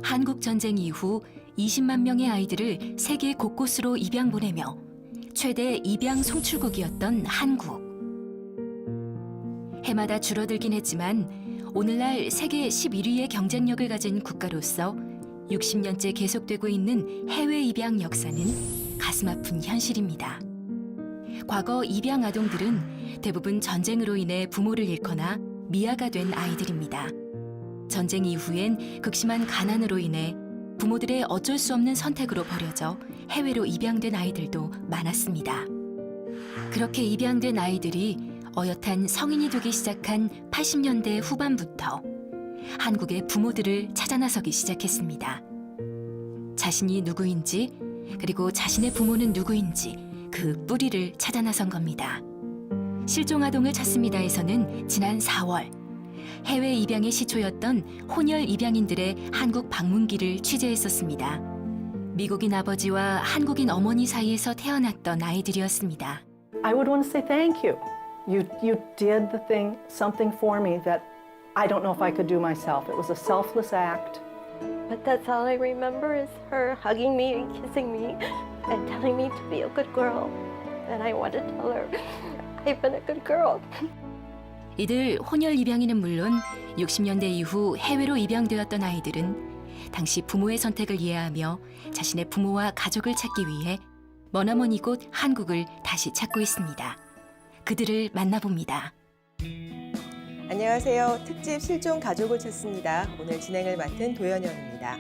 한국 전쟁 이후 20만 명의 아이들을 세계 곳곳으로 입양 보내며 최대 입양 송출국이었던 한국. 해마다 줄어들긴 했지만 오늘날 세계 11위의 경쟁력을 가진 국가로서 60년째 계속되고 있는 해외 입양 역사는 가슴 아픈 현실입니다. 과거 입양 아동들은 대부분 전쟁으로 인해 부모를 잃거나 미아가 된 아이들입니다. 전쟁 이후엔 극심한 가난으로 인해 부모들의 어쩔 수 없는 선택으로 버려져 해외로 입양된 아이들도 많았습니다. 그렇게 입양된 아이들이 어엿한 성인이 되기 시작한 80년대 후반부터 한국의 부모들을 찾아 나서기 시작했습니다. 자신이 누구인지 그리고 자신의 부모는 누구인지 그 뿌리를 찾아 나선 겁니다. 실종 아동을 찾습니다에서는 지난 4월 해외 입양의 시초였던 혼혈 입양인들의 한국 방문기를 취재했었습니다. 미국인 아버지와 한국인 어머니 사이에서 태어났던 아이들이었습니다. I would want to say thank you. You did something for me that I don't know if I could do myself. It was a selfless act. But that's all I remember is her hugging me and kissing me and telling me to be a good girl. And I want to tell her I've been a good girl. 이들 혼혈 입양인은 물론 60년대 이후 해외로 입양되었던 아이들은 당시 부모의 선택을 이해하며 자신의 부모와 가족을 찾기 위해 머나먼 이곳 한국을 다시 찾고 있습니다. 그들을 만나봅니다. 안녕하세요. 특집 실종 가족을 찾습니다. 오늘 진행을 맡은 도연영입니다.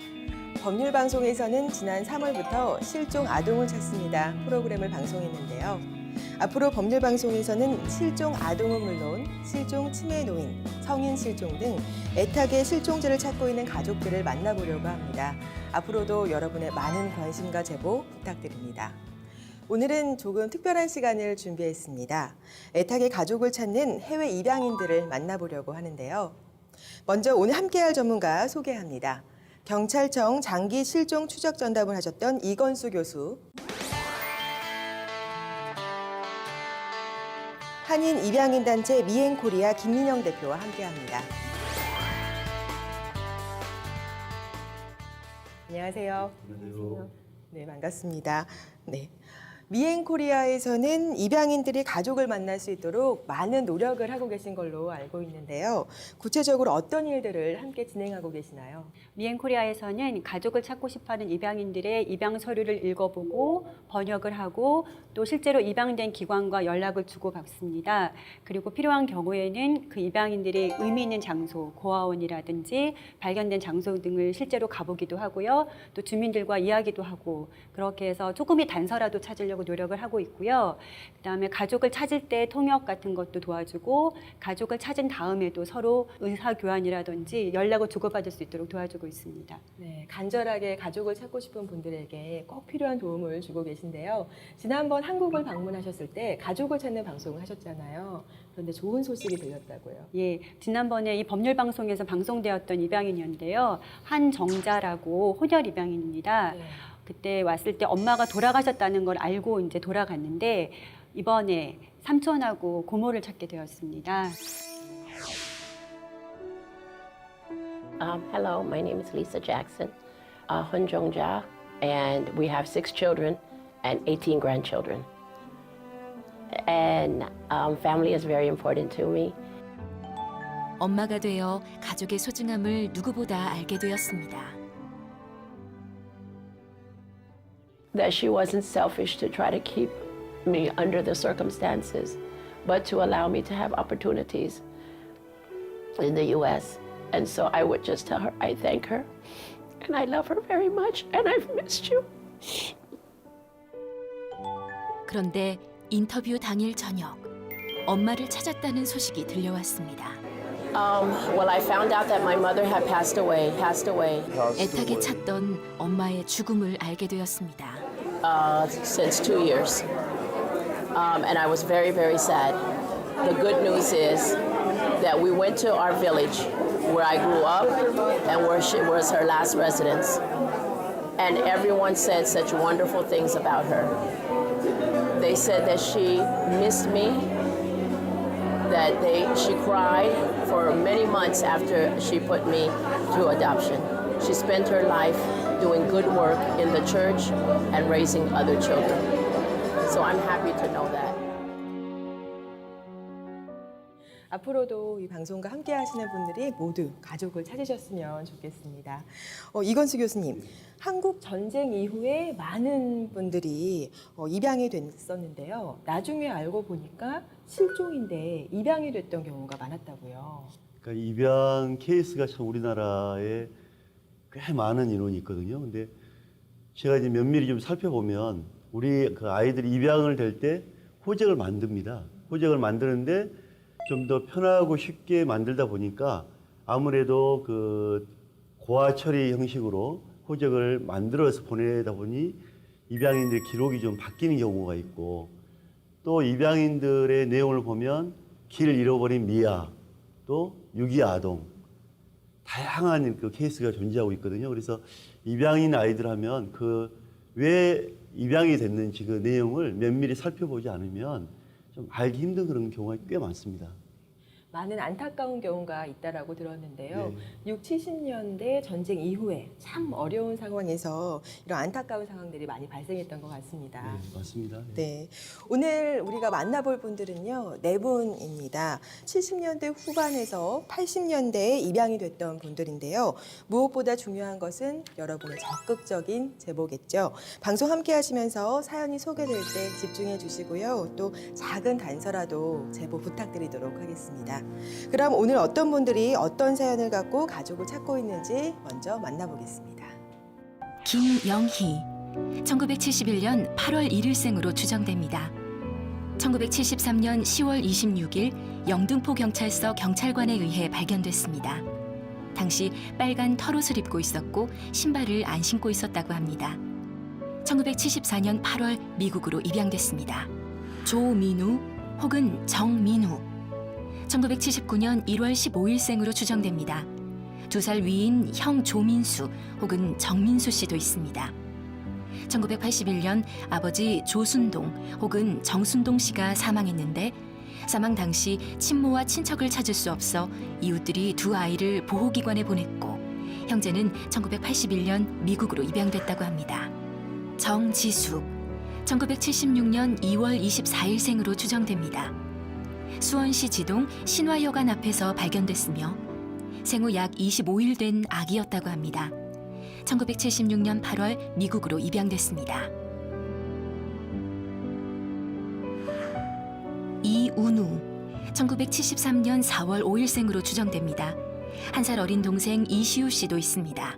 법률방송에서는 지난 3월부터 실종 아동을 찾습니다. 프로그램을 방송했는데요. 앞으로 법률방송에서는 실종 아동은 물론 실종 치매 노인, 성인 실종 등 애타게 실종자를 찾고 있는 가족들을 만나보려고 합니다. 앞으로도 여러분의 많은 관심과 제보 부탁드립니다. 오늘은 조금 특별한 시간을 준비했습니다. 애타게 가족을 찾는 해외 입양인들을 만나보려고 하는데요. 먼저 오늘 함께할 전문가 소개합니다. 경찰청 장기 실종 추적 전담을 하셨던 이건수 교수, 한인 입양인 단체 미행코리아 김민영 대표와 함께합니다. 안녕하세요. 안녕하세요. 네, 반갑습니다. 네. 미행코리아에서는 입양인들이 가족을 만날 수 있도록 많은 노력을 하고 계신 걸로 알고 있는데요. 구체적으로 어떤 일들을 함께 진행하고 계시나요? 미행코리아에서는 가족을 찾고 싶어하는 입양인들의 입양 서류를 읽어보고 번역을 하고 또 실제로 입양된 기관과 연락을 주고받습니다. 그리고 필요한 경우에는 그 입양인들이 의미 있는 장소, 고아원이라든지 발견된 장소 등을 실제로 가보기도 하고요. 또 주민들과 이야기도 하고 그렇게 해서 조금의 단서라도 찾으려고 노력을 하고 있고요. 그다음에 가족을 찾을 때 통역 같은 것도 도와주고 가족을 찾은 다음에도 서로 의사교환이라든지 연락을 주고받을 수 있도록 도와주고 있습니다. 네, 간절하게 가족을 찾고 싶은 분들에게 꼭 필요한 도움을 주고 계신데요. 지난번 한국을 방문하셨을 때 가족을 찾는 방송을 하셨잖아요. 그런데 좋은 소식이 들렸다고요. 예, 지난번에 이 법률방송에서 방송되었던 입양인이었는데요. 한정자라고 혼혈 입양인입니다. 네. 그때 왔을 때 엄마가 돌아가셨다는 걸 알고 이제 돌아갔는데 이번에 삼촌하고 고모를 찾게 되었습니다. Hello, my name is Lisa Jackson, Hun Jongja, and we have 6 children and 18 grandchildren. And family is very important to me. 엄마가 되어 가족의 소중함을 누구보다 알게 되었습니다. That she wasn't selfish to try to keep me under the circumstances, but to allow me to have opportunities in the U.S. And so I would just tell her I thank her, and I love her very much, and I've missed you. 그런데 인터뷰 당일 저녁, 엄마를 찾았다는 소식이 들려왔습니다. Well, I found out that my mother had passed away. 애타게 찾던 엄마의 죽음을 알게 되었습니다. Since 2 years. And I was very, very sad. The good news is that we went to our village where I grew up and where she was her last residence. And everyone said such wonderful things about her. They said that she missed me, that she cried for many months after she put me to adoption. She spent her life doing good work in the church and raising other children. So I'm happy to know that. 앞으로도 이 방송과 함께 하시는 분들이 모두 가족을 찾으셨으면 좋겠습니다. 이건수 교수님, 한국 전쟁 이후에 많은 분들이 입양이 됐었는데요. 나중에 알고 보니까 실종인데 입양이 됐던 경우가 많았다고요. 그러니까 입양 케이스가 참 우리나라에 꽤 많은 인원이 있거든요. 근데 제가 이제 면밀히 좀 살펴보면 우리 그 아이들이 입양을 될 때 호적을 만듭니다. 호적을 만드는데 좀 더 편하고 쉽게 만들다 보니까 아무래도 그 고아 처리 형식으로 호적을 만들어서 보내다 보니 입양인들 기록이 좀 바뀌는 경우가 있고, 또 입양인들의 내용을 보면 길 잃어버린 미아, 또 유기 아동, 다양한 그 케이스가 존재하고 있거든요. 그래서 입양인 아이들 하면 그 왜 입양이 됐는지 그 내용을 면밀히 살펴보지 않으면 좀 알기 힘든 그런 경우가 꽤 많습니다. 많은 안타까운 경우가 있다라고 들었는데요. 네. 6, 70년대 전쟁 이후에 참 어려운 상황에서 이런 안타까운 상황들이 많이 발생했던 것 같습니다. 네, 맞습니다. 네. 오늘 우리가 만나볼 분들은요, 네 분입니다. 70년대 후반에서 80년대에 입양이 됐던 분들인데요. 무엇보다 중요한 것은 여러분의 적극적인 제보겠죠. 방송 함께 하시면서 사연이 소개될 때 집중해 주시고요. 또 작은 단서라도 제보 부탁드리도록 하겠습니다. 그럼 오늘 어떤 분들이 어떤 사연을 갖고 가족을 찾고 있는지 먼저 만나보겠습니다. 김영희, 1971년 8월 1일생으로 추정됩니다. 1973년 10월 26일 영등포 경찰서 경찰관에 의해 발견됐습니다. 당시 빨간 털옷을 입고 있었고 신발을 안 신고 있었다고 합니다. 1974년 8월 미국으로 입양됐습니다. 조민우 혹은 정민우, 1979년 1월 15일생으로 추정됩니다. 2살 위인 형 조민수 혹은 정민수 씨도 있습니다. 1981년 아버지 조순동 혹은 정순동 씨가 사망했는데 사망 당시 친모와 친척을 찾을 수 없어 이웃들이 두 아이를 보호기관에 보냈고 형제는 1981년 미국으로 입양됐다고 합니다. 정지숙, 1976년 2월 24일생으로 추정됩니다. 수원시 지동 신화여관 앞에서 발견됐으며 생후 약 25일 된 아기였다고 합니다. 1976년 8월 미국으로 입양됐습니다. 이운우, 1973년 4월 5일생으로 추정됩니다. 1살 어린 동생 이시우 씨도 있습니다.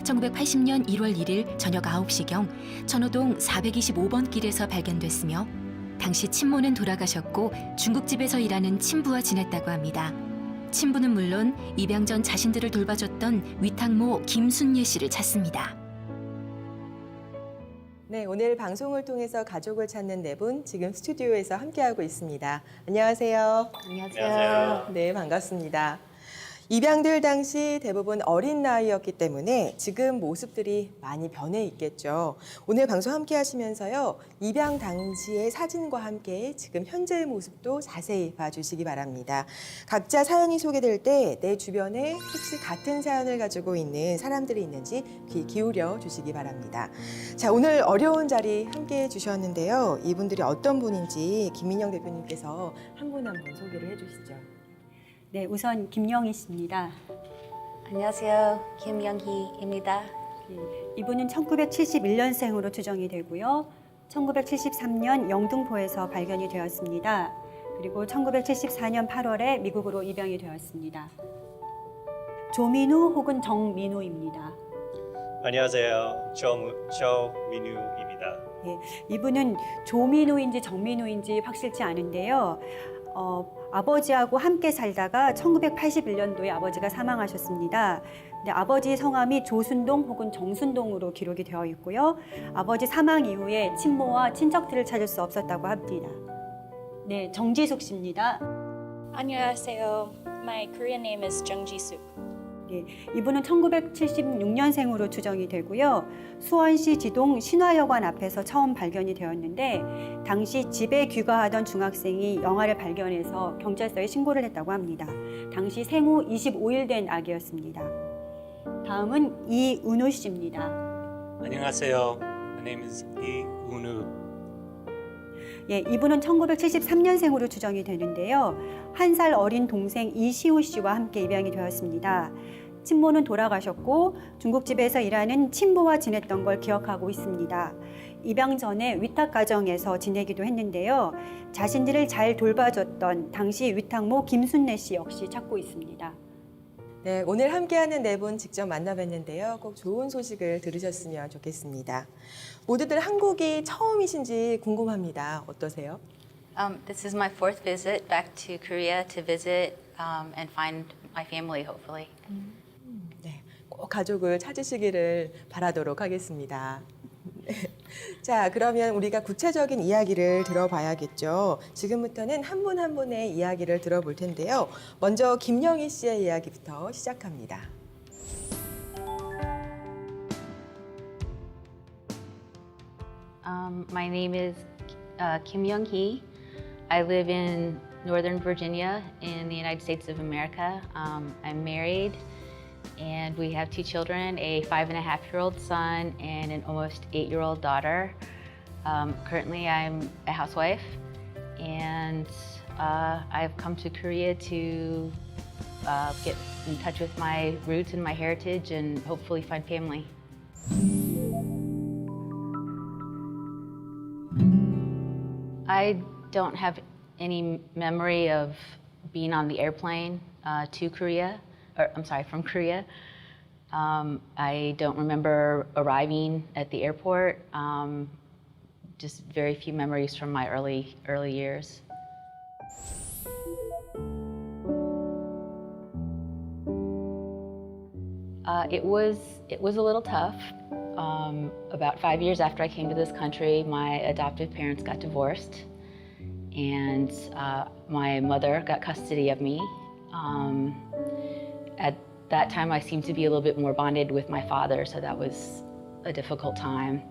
1980년 1월 1일 저녁 9시경 천호동 425번 길에서 발견됐으며 당시 친모는 돌아가셨고 중국집에서 일하는 친부와 지냈다고 합니다. 친부는 물론 입양 전 자신들을 돌봐줬던 위탁모 김순예 씨를 찾습니다. 네, 오늘 방송을 통해서 가족을 찾는 네 분 지금 스튜디오에서 함께하고 있습니다. 안녕하세요. 안녕하세요. 네, 반갑습니다. 입양될 당시 대부분 어린 나이였기 때문에 지금 모습들이 많이 변해 있겠죠. 오늘 방송 함께 하시면서요, 입양 당시의 사진과 함께 지금 현재의 모습도 자세히 봐주시기 바랍니다. 각자 사연이 소개될 때 내 주변에 혹시 같은 사연을 가지고 있는 사람들이 있는지 귀 기울여 주시기 바랍니다. 자, 오늘 어려운 자리 함께 해주셨는데요. 이분들이 어떤 분인지 김민영 대표님께서 한 분 한 분 소개를 해주시죠. 네, 우선 김영희 씨입니다. 안녕하세요. 김영희입니다. 이분은 1971년생으로 추정이 되고요. 1973년 영등포에서 발견이 되었습니다. 그리고 1974년 8월에 미국으로 입양이 되었습니다. 조민우 혹은 정민우입니다. 안녕하세요. 조민우입니다. 이분은 조민우인지 정민우인지 확실치 않은데요. 아버지하고 함께 살다가 1981년도에 아버지가 사망하셨습니다. 근데 아버지 성함이 조순동 혹은 정순동으로 기록이 되어 있고요. 아버지 사망 이후에 친모와 친척들을 찾을 수 없었다고 합니다. 네, 정지숙 씨입니다. 안녕하세요. My Korean name is Jung Ji-suk. 네, 이분은 1976년생으로 추정이 되고요. 수원시 지동 신화여관 앞에서 처음 발견이 되었는데 당시 집에 귀가하던 중학생이 영아를 발견해서 경찰서에 신고를 했다고 합니다. 당시 생후 25일 된 아기였습니다. 다음은 이은우 씨입니다. 안녕하세요. My name is Lee Unu. 예, 이분은 1973년생으로 추정이 되는데요. 1살 어린 동생 이시우 씨와 함께 입양이 되었습니다. 친모는 돌아가셨고 중국집에서 일하는 친부와 지냈던 걸 기억하고 있습니다. 입양 전에 위탁 가정에서 지내기도 했는데요. 자신들을 잘 돌봐줬던 당시 위탁모 김순례 씨 역시 찾고 있습니다. 네, 오늘 함께하는 네 분 직접 만나뵀는데요. 꼭 좋은 소식을 들으셨으면 좋겠습니다. 모두들 한국이 처음이신지 궁금합니다. 어떠세요? This is my fourth visit back to Korea to visit and find my family, hopefully. 네, 꼭 가족을 찾으시기를 바라도록 하겠습니다. 자, 그러면 우리가 구체적인 이야기를 들어봐야겠죠. 지금부터는 한 분 한 분의 이야기를 들어볼 텐데요. 먼저 김영희 씨의 이야기부터 시작합니다. My name is Kim Young-hee. I live in Northern Virginia in the United States of America. I'm married and we have 2 children, a 5.5-year-old son and an almost 8-year-old daughter. Currently I'm a housewife and I've come to Korea to get in touch with my roots and my heritage and hopefully find family. I don't have any memory of being on the airplane to Korea, or I'm sorry, from Korea. I don't remember arriving at the airport. Just very few memories from my early years. It was a little tough. About 5 years after I came to this country, my adoptive parents got divorced, and my mother got custody of me. At that time, I seemed to be a little bit more bonded with my father, so that was a difficult time.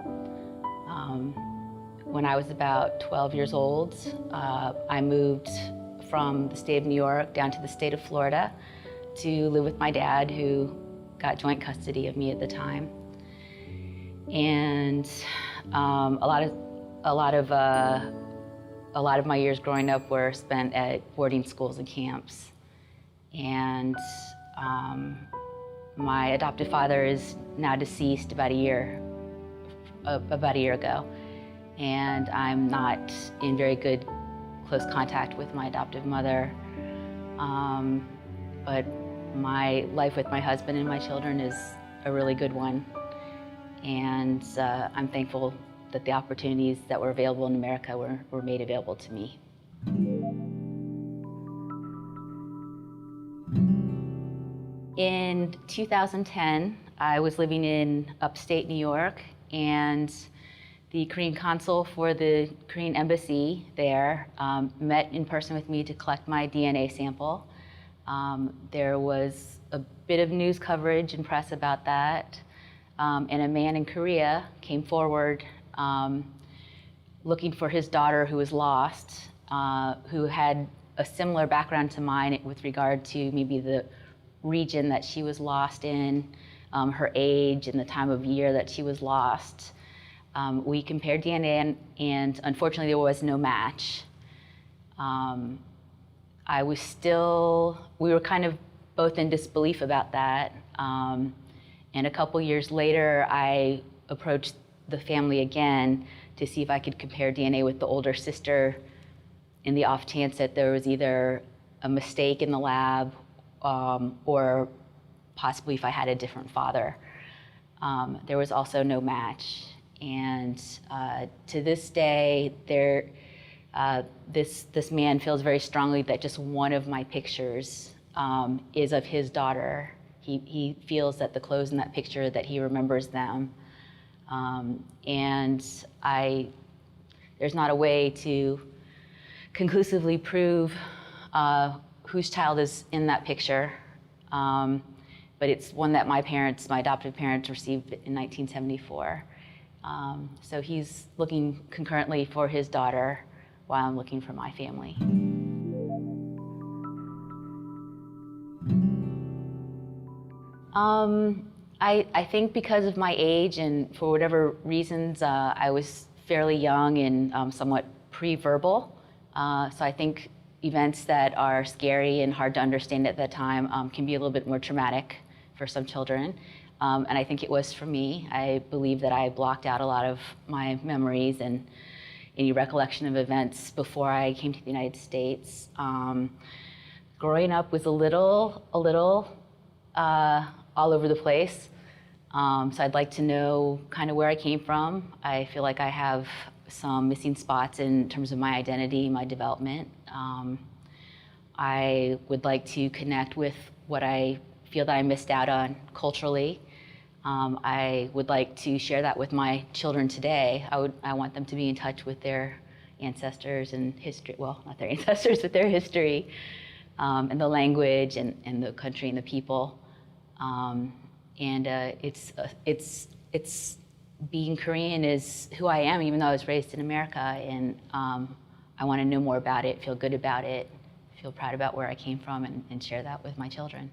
When I was about 12 years old, I moved from the state of New York down to the state of Florida to live with my dad, who got joint custody of me at the time. And a lot of my years growing up were spent at boarding schools and camps. And my adoptive father is now deceased about a year ago, and I'm not in very good close contact with my adoptive mother. But my life with my husband and my children is a really good one. And I'm thankful that the opportunities that were available in America were made available to me. In 2010, I was living in upstate New York, and the Korean consul for the Korean embassy there met in person with me to collect my DNA sample. There was a bit of news coverage and press about that. And a man in Korea came forward looking for his daughter who was lost, who had a similar background to mine with regard to maybe the region that she was lost in, her age, and the time of year that she was lost. We compared DNA, and unfortunately there was no match. We were kind of both in disbelief about that. And a couple years later, I approached the family again to see if I could compare DNA with the older sister in the off chance that there was either a mistake in the lab or possibly if I had a different father. There was also no match. And to this day, this man feels very strongly that just one of my pictures is of his daughter. He feels that the clothes in that picture, that he remembers them. And there's not a way to conclusively prove whose child is in that picture. But it's one that my adoptive parents received in 1974. So he's looking concurrently for his daughter while I'm looking for my family. I think because of my age and for whatever reasons, I was fairly young and somewhat pre-verbal. So I think events that are scary and hard to understand at that time can be a little bit more traumatic for some children. And I think it was for me. I believe that I blocked out a lot of my memories and any recollection of events before I came to the United States. Growing up was a little all over the place. So I'd like to know kind of where I came from. I feel like I have some missing spots in terms of my identity, my development. I would like to connect with what I feel that I missed out on culturally. I would like to share that with my children today. I want them to be in touch with their ancestors and history, well, not their ancestors, but their history, and the language and the country and the people. It's being Korean is who I am, even though I was raised in America, and I want to know more about it, feel good about it, feel proud about where I came from, and share that with my children.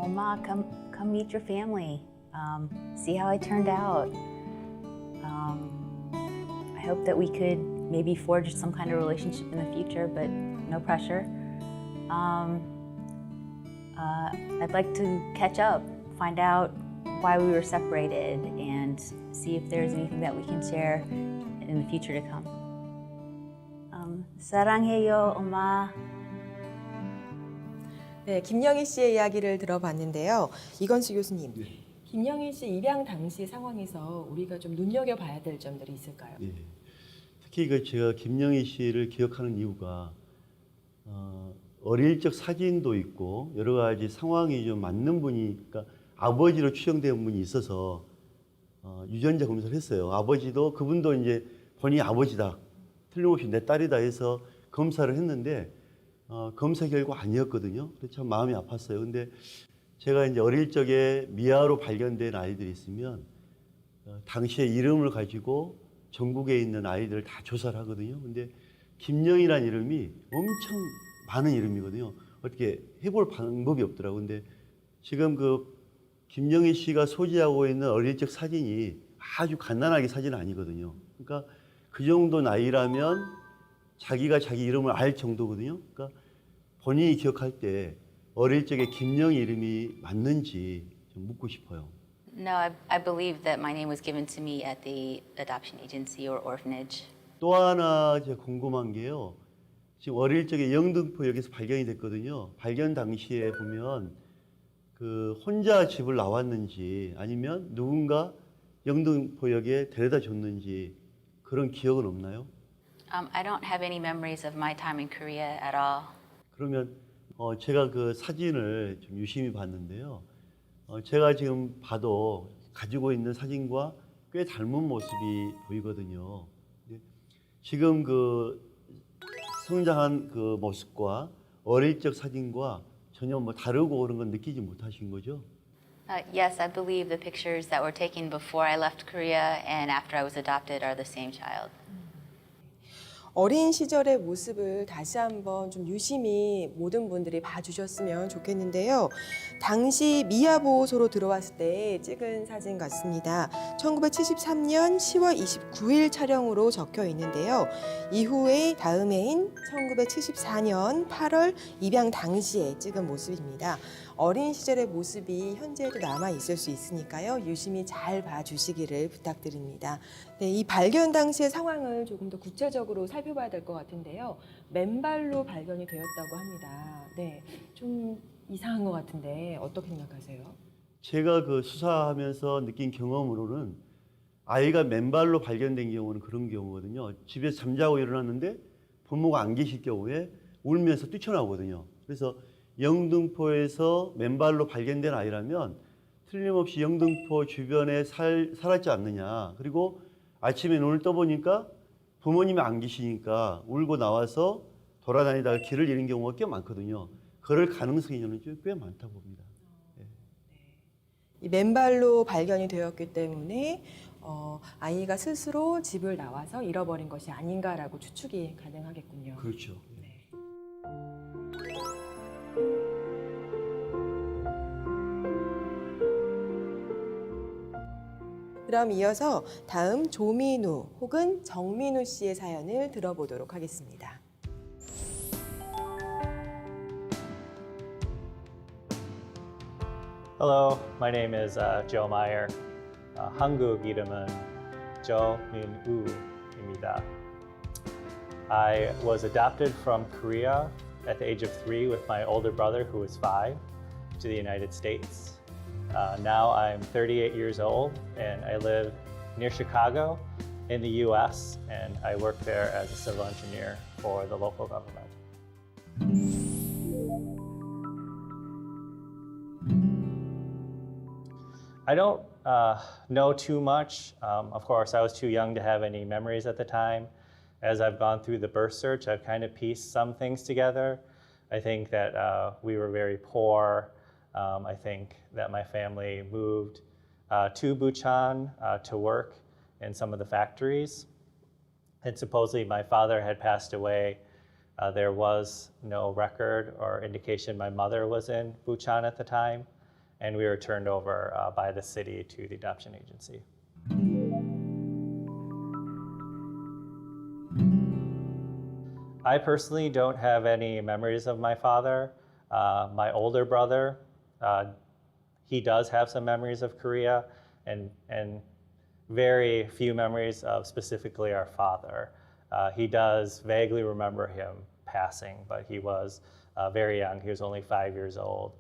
Oma, come meet your family. See how I turned out. I hope that we could maybe forge some kind of relationship in the future, but no pressure. I'd like to catch up, find out why we were separated, and see if there's anything that we can share in the future to come. 사랑해요, 엄마. 네, 김영희 씨의 이야기를 들어봤는데요. 이건수 교수님, 김영희 씨 입양 당시 상황에서 우리가 좀 눈여겨봐야 될 점들이 있을까요? 예. 특히 제가 김영희 씨를 기억하는 이유가 어릴 적 사진도 있고 여러 가지 상황이 좀 맞는 분이, 그러니까 아버지로 추정되는 분이 있어서 유전자 검사를 했어요. 아버지도 그분도 이제 본인이 아버지다, 틀림없이 내 딸이다 해서 검사를 했는데 검사 결과 아니었거든요. 그래서 참 마음이 아팠어요. 근데 제가 이제 어릴 적에 미아로 발견된 아이들이 있으면 당시의 이름을 가지고 전국에 있는 아이들을 다 조사를 하거든요. 근데 김영희라는 이름이 엄청 많은 이름이거든요. 어떻게 해볼 방법이 없더라고요. 근데 지금 김영희 씨가 소지하고 있는 어릴 적 사진이 아주 갓난아기 사진은 아니거든요. 그러니까 그 정도 나이라면 자기가 자기 이름을 알 정도거든요. 그러니까 본인이 기억할 때 어릴 적에 김영희 이름이 맞는지 좀 묻고 싶어요. No, I believe that my name was given to me at the adoption agency or orphanage. 또 하나 제가 궁금한 게요. 지금 어릴 적에 영등포역에서 발견이 됐거든요. 발견 당시에 보면 혼자 집을 나왔는지 아니면 누군가 영등포역에 데려다 줬는지 그런 기억은 없나요? I don't have any memories of my time in Korea at all. 그러면 제가 그 사진을 좀 유심히 봤는데요. 제가 지금 봐도 가지고 있는 사진과 꽤 닮은 모습이 보이거든요. 지금 성장한 그 모습과 어릴 적 사진과 전혀 다르고 그런 건 느끼지 못하신 거죠? Yes, I believe the pictures that were taken before I left Korea and after I was adopted are the same child. 어린 시절의 모습을 다시 한번 좀 유심히 모든 분들이 봐주셨으면 좋겠는데요. 당시 미아보호소로 들어왔을 때 찍은 사진 같습니다. 1973년 10월 29일 촬영으로 적혀 있는데요. 이후에 다음 해인 1974년 8월 입양 당시에 찍은 모습입니다. 어린 시절의 모습이 현재에도 남아 있을 수 있으니까요. 유심히 잘 봐주시기를 부탁드립니다. 네, 이 발견 당시의 상황을 조금 더 구체적으로 살펴봐야 될 것 같은데요. 맨발로 발견이 되었다고 합니다. 네, 좀 이상한 것 같은데 어떻게 생각하세요? 제가 수사하면서 느낀 경험으로는 아이가 맨발로 발견된 경우는 그런 경우거든요. 집에서 잠자고 일어났는데 부모가 안 계실 경우에 울면서 뛰쳐나오거든요. 그래서 영등포에서 맨발로 발견된 아이라면 틀림없이 영등포 주변에 살았지 않느냐. 그리고 아침에 눈을 떠보니까 부모님이 안 계시니까 울고 나와서 돌아다니다가 길을 잃은 경우가 꽤 많거든요. 그럴 가능성이 저는 꽤 많다고 봅니다. 이 맨발로 발견이 되었기 때문에 아이가 스스로 집을 나와서 잃어버린 것이 아닌가라고 추측이 가능하겠군요. 그렇죠. 그럼 이어서 다음 조민우 혹은 정민우 씨의 사연을 들어보도록 하겠습니다. Hello, my name is Joe Meyer. 한국 이름은 조민우입니다. I was adopted from Korea at the age of 3 with my older brother, who was 5, to the United States. Now I'm 38 years old and I live near Chicago in the US, and I work there as a civil engineer for the local government. I don't know too much. Of course, I was too young to have any memories at the time. As I've gone through the birth search, I've kind of pieced some things together. I think that we were very poor. I think that my family moved to Bucheon to work in some of the factories. And supposedly my father had passed away. There was no record or indication my mother was in Bucheon at the time. And we were turned over by the city to the adoption agency. I personally don't have any memories of my father. My older brother, he does have some memories of Korea and very few memories of specifically our father. He does vaguely remember him passing, but he was very young. He was only 5 years old.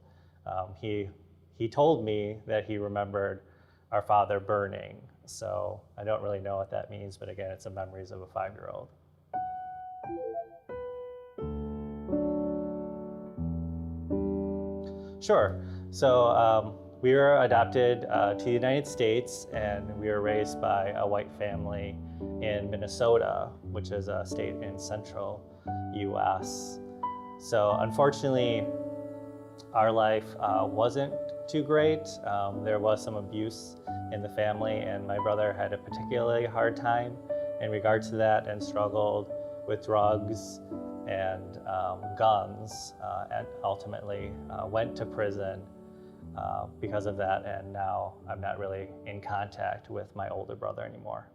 He told me that he remembered our father burning. So I don't really know what that means, but again, it's the memories of a 5-year-old. Sure. So we were adopted to the United States, and we were raised by a white family in Minnesota, which is a state in central US. So unfortunately, our life wasn't too great. There was some abuse in the family, and my brother had a particularly hard time in regards to that and struggled with drugs and guns, and ultimately went to prison because of that, and now I'm not really in contact with my older brother anymore.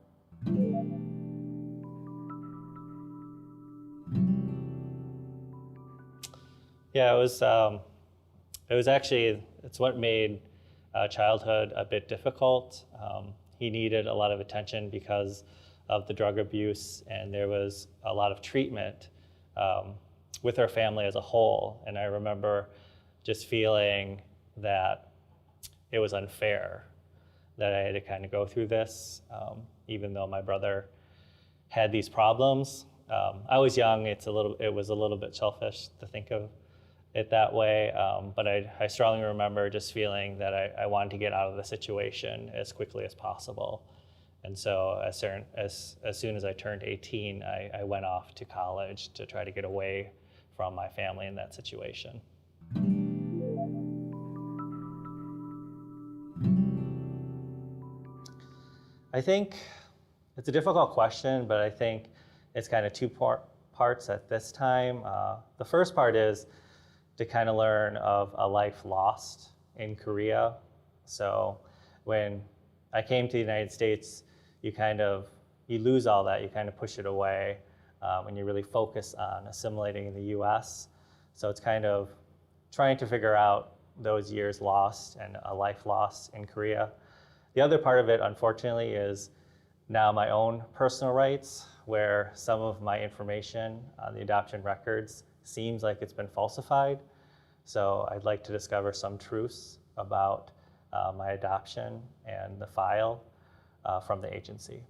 Yeah, it was actually, it's what made childhood a bit difficult. He needed a lot of attention because of the drug abuse, and there was a lot of treatment with our family as a whole. And I remember just feeling that it was unfair that I had to kind of go through this, even though my brother had these problems. I was young, it was a little bit selfish to think of it that way, but I strongly remember just feeling that I wanted to get out of the situation as quickly as possible. And so as soon as I turned 18, I went off to college to try to get away from my family in that situation. I think it's a difficult question, but I think it's kind of two parts at this time. The first part is to kind of learn of a life lost in Korea. So when I came to the United States, you lose all that, you kind of push it away, and you really focus on assimilating in the US. So it's kind of trying to figure out those years lost and a life lost in Korea. The other part of it, unfortunately, is now my own personal rights, where some of my information on the adoption records seems like it's been falsified. So I'd like to discover some truths about my adoption and the file from the agency.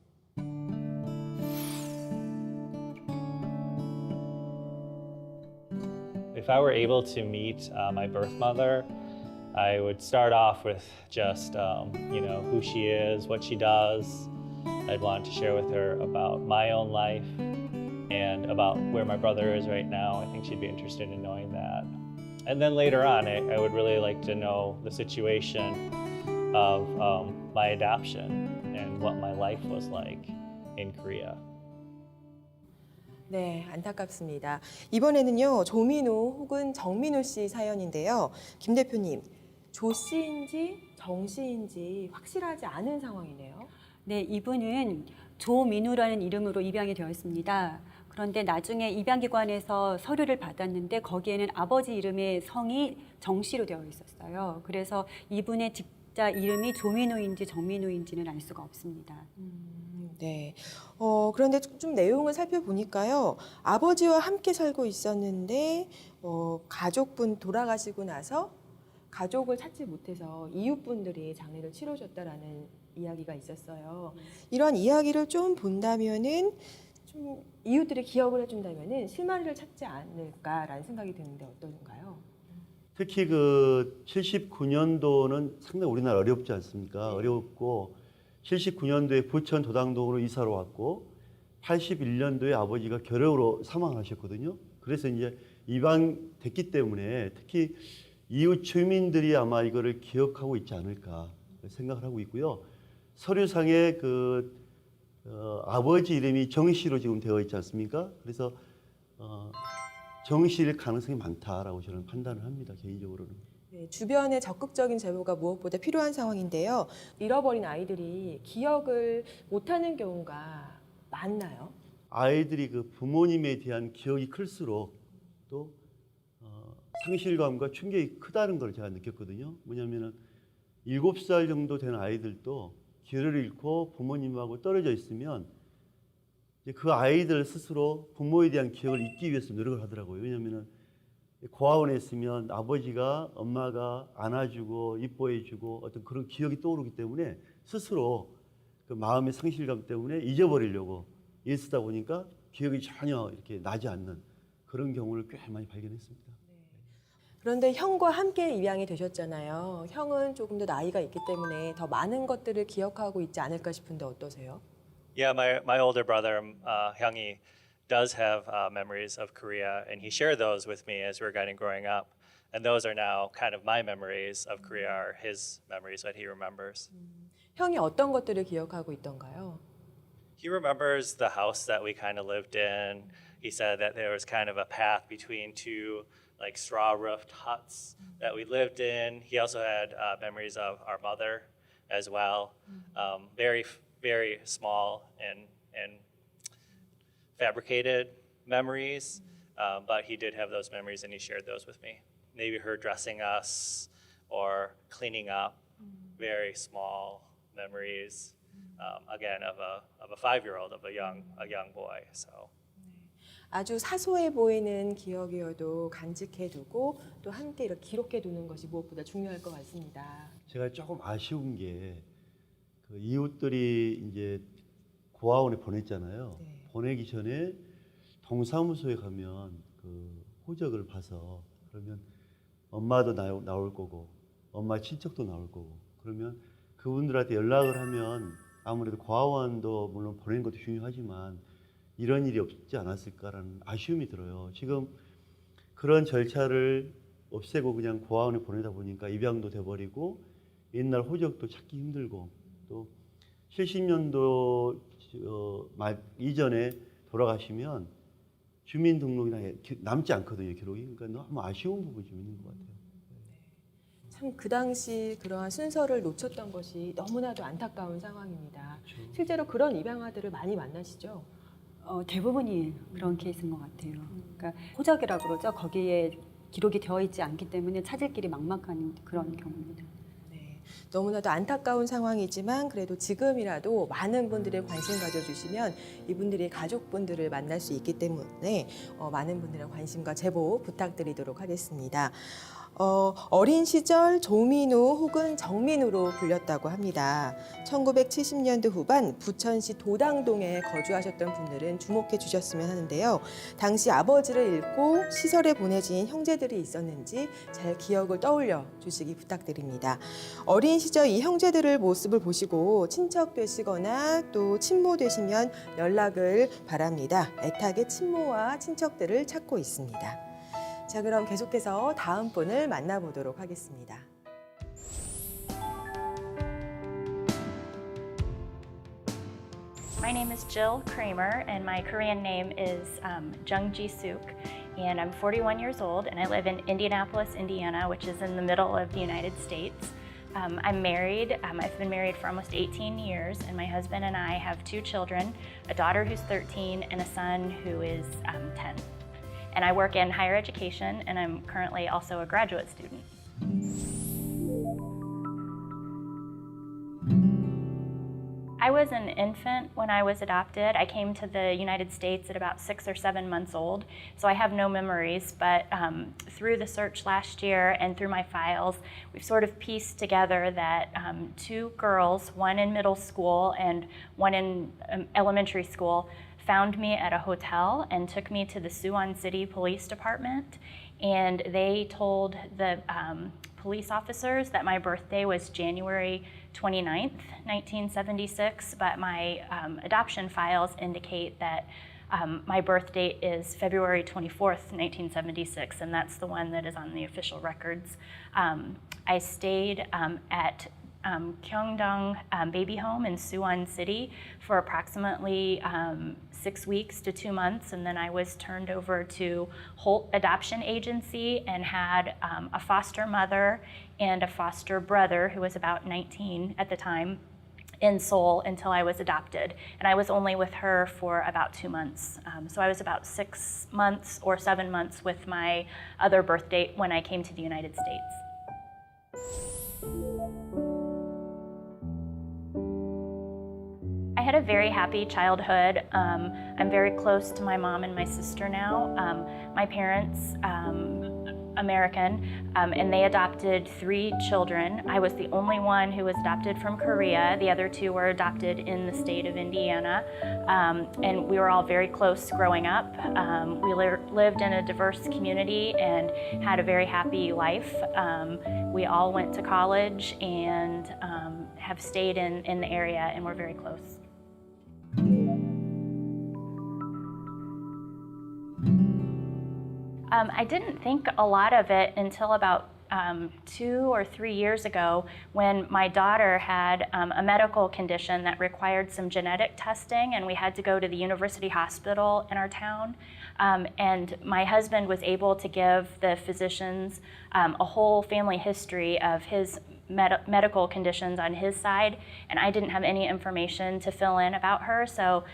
If I were able to meet my birth mother, I would start off with just who she is, what she does. I'd want to share with her about my own life and about where my brother is right now. I think she'd be interested in knowing that. And then later on, I would really like to know the situation of my adoption. and what my life was like in Korea. 네, 안타깝습니다. 이번에는요, 조민우 혹은 정민우 씨 사연인데요. 김 대표님, 조 씨인지 정 씨인지 확실하지 않은 상황이네요. 네, 이분은 조민우라는 이름으로 입양이 되었습니다. 그런데 나중에 입양기관에서 서류를 받았는데 거기에는 아버지 이름의 성이 정 씨로 되어 있었어요. 그래서 이분의 직자 이름이 조민우인지 정민우인지는 알 수가 없습니다. 네. 그런데 좀 내용을 살펴보니까요. 아버지와 함께 살고 있었는데 가족분 돌아가시고 나서 가족을 찾지 못해서 이웃분들이 장례를 치러줬다라는 이야기가 있었어요. 이런 이야기를 좀 본다면은 좀 이웃들이 기억을 해준다면은 실마리를 찾지 않을까라는 생각이 드는데 어떤가요? 특히 그 79년도는 상당히 우리나라 어렵지 않습니까? 어렵고 79년도에 부천 도당동으로 이사를 왔고 81년도에 아버지가 결핵으로 사망하셨거든요. 그래서 이제 입양됐기 때문에 특히 이웃 주민들이 아마 이거를 기억하고 있지 않을까 생각을 하고 있고요. 서류상에 아버지 이름이 정씨로 지금 되어 있지 않습니까? 그래서 정씨일 가능성이 많다라고 저는 판단을 합니다. 개인적으로는. 네, 주변의 적극적인 제보가 무엇보다 필요한 상황인데요. 잃어버린 아이들이 기억을 못하는 경우가 많나요? 아이들이 그 부모님에 대한 기억이 클수록 또 상실감과 충격이 크다는 걸 제가 느꼈거든요. 뭐냐면은 7살 정도 된 아이들도 길을 잃고 부모님하고 떨어져 있으면 이제 그 아이들 스스로 부모에 대한 기억을 잊기 위해서 노력을 하더라고요. 왜냐면은 고아원에 있으면 아버지가 엄마가 안아주고 이뻐해주고 어떤 그런 기억이 떠오르기 때문에 스스로 그 마음의 상실감 때문에 잊어버리려고 애쓰다 보니까 기억이 전혀 이렇게 나지 않는 그런 경우를 꽤 많이 발견했습니다. 그런데 형과 함께 입양이 되셨잖아요. 형은 조금 더 나이가 있기 때문에 더 많은 것들을 기억하고 있지 않을까 싶은데 어떠세요? Yeah, my older brother, Hyungi, does have memories of Korea, and he shared those with me as we were getting growing up. And those are now kind of my memories of Korea, are his memories that he remembers. 형이 어떤 것들을 기억하고 있던가요? He remembers the house that we kind of lived in. He said that there was kind of a path between two like straw-roofed huts that we lived in. He also had memories of our mother as well. Very small and fabricated memories, but he did have those memories and he shared those with me. Maybe her dressing us or cleaning up. Very small memories. Again, of a 5-year-old, of a young boy. So. 아주 사소해 보이는 기억이어도 간직해두고 또 함께 이렇게 기록해두는 것이 무엇보다 중요할 것 같습니다. 제가 조금 아쉬운 게 그 이웃들이 이제 고아원에 보냈잖아요. 네. 보내기 전에 동사무소에 가면 그 호적을 봐서 그러면 엄마도 나올 거고 엄마 친척도 나올 거고 그러면 그분들한테 연락을 하면 아무래도 고아원도 물론 보내는 것도 중요하지만 이런 일이 없지 않았을까라는 아쉬움이 들어요. 지금 그런 절차를 없애고 그냥 고아원에 보내다 보니까 입양도 돼버리고 옛날 호적도 찾기 힘들고 또 70년도 말 이전에 돌아가시면 주민등록이나 남지 않거든요, 기록이. 그러니까 너무 아쉬운 부분이 좀 있는 것 같아요. 참 그 당시 그러한 순서를 놓쳤던 것이 너무나도 안타까운 상황입니다. 그렇죠. 실제로 그런 입양아들을 많이 만나시죠? 대부분이 그런 케이스인 것 같아요. 그러니까 호적이라고 그러죠. 거기에 기록이 되어 있지 않기 때문에 찾을 길이 막막한 그런 경우입니다. 네, 너무나도 안타까운 상황이지만 그래도 지금이라도 많은 분들의 관심 가져주시면 이분들이 가족분들을 만날 수 있기 때문에 많은 분들의 관심과 제보 부탁드리도록 하겠습니다. 어린 시절 조민우 혹은 정민우로 불렸다고 합니다. 1970년대 후반 부천시 도당동에 거주하셨던 분들은 주목해 주셨으면 하는데요. 당시 아버지를 잃고 시설에 보내진 형제들이 있었는지 잘 기억을 떠올려 주시기 부탁드립니다. 어린 시절 이 형제들의 모습을 보시고 친척 되시거나 또 친모 되시면 연락을 바랍니다. 애타게 친모와 친척들을 찾고 있습니다. 자, 그럼 계속해서 다음 분을 만나보도록 하겠습니다. My name is Jill Kramer, and my Korean name is Jung Ji Suk, and I'm 41 years old, and I live in Indianapolis, Indiana, which is in the middle of the United States. I'm married. I've been married for almost 18 years, and my husband and I have 2 children, a daughter who's 13 and a son who is 10. And I work in higher education, and I'm currently also a graduate student. I was an infant when I was adopted. I came to the United States at about 6 or 7 months old, so I have no memories, but through the search last year and through my files, we've sort of pieced together that 2 girls, one in middle school and one in elementary school, found me at a hotel and took me to the Suwon City Police Department, and they told the police officers that my birthday was January 29th, 1976, but my adoption files indicate that my birth date is February 24th, 1976, and that's the one that is on the official records. I stayed at Gyeongdong Baby Home in Suwon City for approximately 6 weeks to 2 months, and then I was turned over to Holt Adoption Agency and had a foster mother and a foster brother who was about 19 at the time in Seoul until I was adopted. And I was only with her for about 2 months. So I was about 6 months or 7 months with my other birth date when I came to the United States. I had a very happy childhood. I'm very close to my mom and my sister now. My parents, American, and they adopted 3 children. I was the only one who was adopted from Korea. The other 2 were adopted in the state of Indiana. And we were all very close growing up. We lived in a diverse community and had a very happy life. We all went to college and have stayed in the area, and we're very close. I didn't think a lot of it until about 2 or 3 years ago when my daughter had a medical condition that required some genetic testing, and we had to go to the university hospital in our town. And my husband was able to give the physicians a whole family history of his medical conditions on his side, and I didn't have any information to fill in about her. So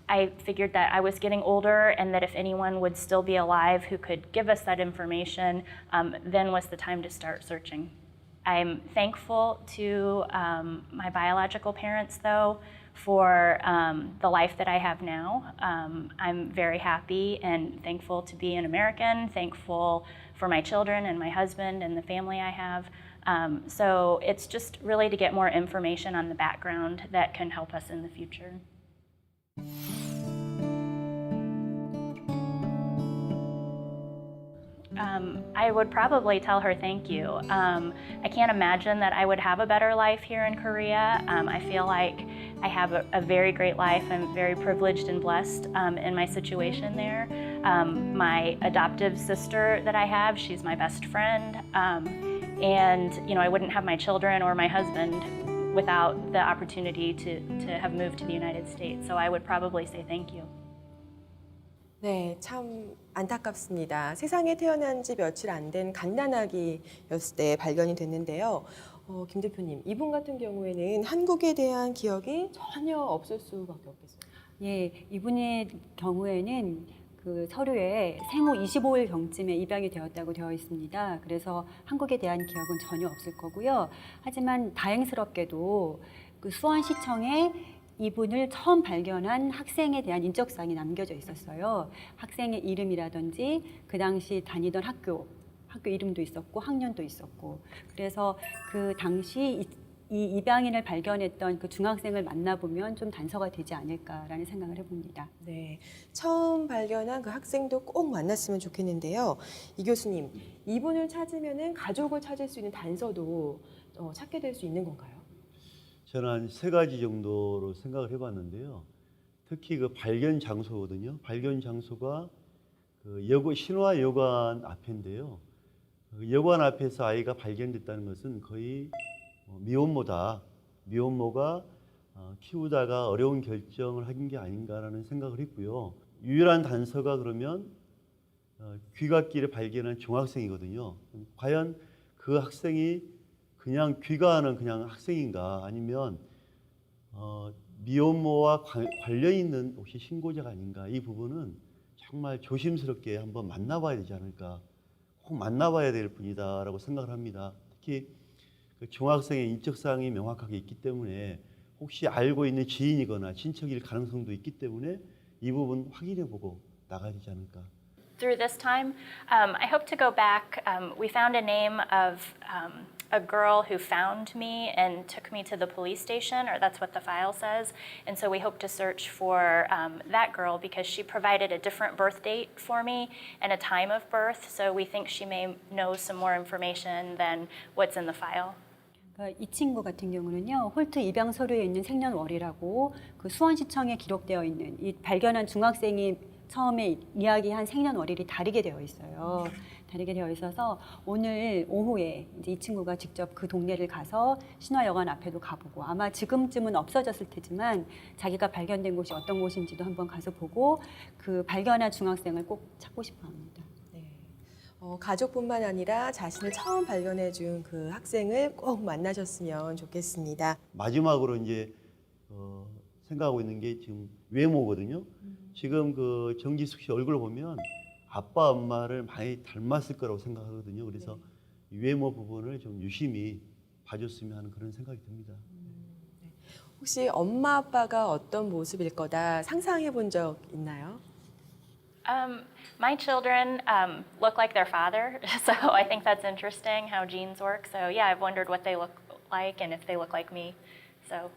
I figured that I was getting older and that if anyone would still be alive who could give us that information, then was the time to start searching. I'm thankful to my biological parents, though, for the life that I have now. I'm very happy and thankful to be an American, thankful for my children and my husband and the family I have. So it's just really to get more information on the background that can help us in the future. I would probably tell her thank you. I can't imagine that I would have a better life here in Korea. I feel like I have a very great life. I'm very privileged and blessed in my situation there. My adoptive sister that I have, she's my best friend. And I wouldn't have my children or my husband without the opportunity to have moved to the United States. So I would probably say thank you. 네, 참 안타깝습니다. 세상에 태어난 지 며칠 안 된 갓난아기였을 때 발견이 됐는데요. 김 대표님, 이분 같은 경우에는 한국에 대한 기억이 전혀 없을 수밖에 없겠어요. 예, 이분의 경우에는 그 서류에 생후 25일 경쯤에 입양이 되었다고 되어 있습니다. 그래서 한국에 대한 기억은 전혀 없을 거고요. 하지만 다행스럽게도 그 수원시청에 이분을 처음 발견한 학생에 대한 인적사항이 남겨져 있었어요. 학생의 이름이라든지 그 당시 다니던 학교 이름도 있었고 학년도 있었고, 그래서 그 당시 이 입양인을 발견했던 그 중학생을 만나보면 좀 단서가 되지 않을까라는 생각을 해봅니다. 네, 처음 발견한 그 학생도 꼭 만났으면 좋겠는데요. 이 교수님, 이분을 찾으면은 가족을 찾을 수 있는 단서도 찾게 될 수 있는 건가요? 저는 한 3가지 정도로 생각을 해봤는데요. 특히 그 발견 장소거든요. 발견 장소가 그 신화 여관 앞인데요. 그 여관 앞에서 아이가 발견됐다는 것은 거의 미혼모다. 미혼모가 키우다가 어려운 결정을 한 게 아닌가라는 생각을 했고요. 유일한 단서가 그러면 귀갓길에 발견한 중학생이거든요. 과연 그 학생이 그냥 귀가하는 그냥 학생인가 아니면 미혼모와 관련 있는 혹시 신고자가 아닌가 이 부분은 정말 조심스럽게 한번 만나봐야 되지 않을까. 꼭 만나봐야 될 분이다라고 생각을 합니다. 특히 그 중학생의 인적사항이 명확하게 있기 때문에 혹시 알고 있는 지인이거나 친척일 가능성도 있기 때문에 이 부분 확인해보고 나가야 되지 않을까. Through this time, I hope to go back. We found a name of a girl who found me and took me to the police station, or that's what the file says. And so we hope to search for that girl because she provided a different birth date for me and a time of birth. So we think she may know some more information than what's in the file. 이 친구 같은 경우는요, 홀트 입양 서류에 있는 생년월일하고 그 수원시청에 기록되어 있는 이 발견한 중학생이 처음에 이야기한 생년월일이 다르게 되어 있어요. 다르게 되어 있어서 오늘 오후에 이제 이 친구가 직접 그 동네를 가서 신화여관 앞에도 가보고 아마 지금쯤은 없어졌을 테지만 자기가 발견된 곳이 어떤 곳인지도 한번 가서 보고 그 발견한 중학생을 꼭 찾고 싶어 합니다. 가족뿐만 아니라 자신을 처음 발견해 준 그 학생을 꼭 만나셨으면 좋겠습니다. 마지막으로 이제 생각하고 있는 게 지금 외모거든요. 지금 그 정지숙 씨 얼굴을 보면 아빠 엄마를 많이 닮았을 거라고 생각하거든요. 그래서 이 외모 부분을 좀 유심히 봐줬으면 하는 그런 생각이 듭니다. 혹시 엄마 아빠가 어떤 모습일 거다 상상해 본 적 있나요? My children look like their father, so I think that's interesting how genes work. So yeah, I've wondered what they look like and if they look like me. So.